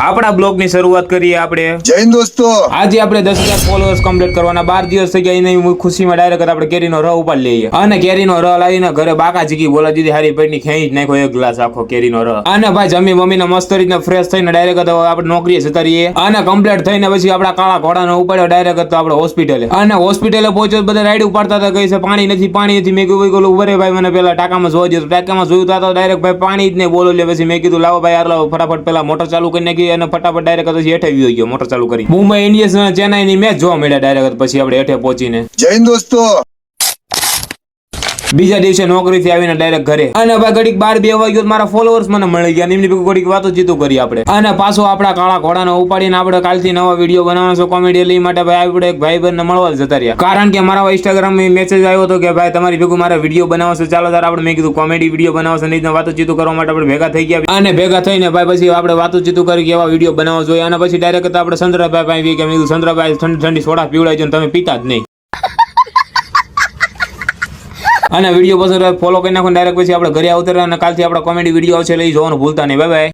આપણા બ્લોગ ની શરૂઆત કરીએ આપણે. જય હિન્દ દોસ્તો. આજે આપણે 10,000 ફોલોઅર્સ કમ્પ્લીટ કરવાના 12 દિવસ થઈ ગયા. એની ખુશીમાં ડાયરેક્ટ આપણે કેરીનો રસ ઉપાડી લઈએ અને કેરીનો રસ લાવીને ઘરે બાકા જીકી બોલા દીધી હારી પેટની ખેંચી નાખો એક ગ્લાસ આખો કેરીનો રસ. અને ભાઈ જમી મમ્મીને મસ્ત રીતના ફ્રેશ થઈને ડાયરેક્ટ આપણે નોકરીએ જતા રહીએ અને કમ્પ્લીટ થઈને પછી આપણા કાળા ઘોડાનો ઉપાડ્યો ડાયરેક્ટ આપણે હોસ્પિટલે. અને હોસ્પિટલે પહોંચ્યો બધા રાઈડ ઉપાડતા હતા, કહે છે પાણી નથી. મેં કીધું ઉભરે ભાઈ મને પેલા ટાંકામાં જોવા દે. ટાંકામાં જોયું તો ડાયરેક્ટ ભાઈ પાણી જ નહીં બોલો. એટલે પછી મેં કીધું લાવો ભાઈ આટલા ફટાફટ પેલા મોટર ચાલુ કરી નાખી અને ફટાફટ ડાયરેક્ટ પછી હેઠે આવી ગયો મોટર ચાલુ કરી. મુંબઈ ઇન્ડિયન્સ અને ચેન્નાઈની મેચ જોવા મળ્યા ડાયરેક્ટ પછી આપણે હેઠે પહોંચીને. જય હિન્દ દોસ્તો. બીજા દિવસે નોકરીથી આવીને ડાયરેક્ટ ઘરે અને ભાઈ ઘડીક 12-2 વાગ્યો મારા ફોલોઅર્સ મને મળી ગયા. એમની ઘડીક વાતો જીતું કરી આપણે અને પાછો આપણા કાળા ઘોડાનો ઉપાડીને આપણે કાલથી નવા વિડીયો બનાવવાનો છે કોમેડી લઈ માટે ભાઈ આપણે એક ભાઈબંધને મળવા જતા રહ્યા. કારણ કે મારા ઇન્સ્ટાગ્રામમાં મેસેજ આવ્યો હતો કે ભાઈ તમારી ભેગું મારા વિડીયો બનાવવાનો છે, ચાલો તાર આપણે. મેં કીધું કોમેડી વિડીયો બનાવશે નહીં, વાતો જીતું કરવા માટે આપણે ભેગા થઈ ગયા અને ભેગા થઈને ભાઈ પછી આપણે વાતો જીતું કરી કેવા વિડીયો બનાવવો જોઈએ. અને પછી ડાયરેક્ટ આપણે ચંદ્રભાઈ પાસે કે મેં કીધું ચંદ્રભાઈ ઠંડી સોડા પીવડાવજો, તમે પીતા જ નહીં. અને વિડીયો પસંદ ફોલો કરી નાખો ડાયરેક્ટ પછી આપણે ઘરે આવતા અને કાલથી આપણા કોમેડી વિડીયો આવશે, લઈ જોવાનું ભૂલતા નહીં. Bye bye.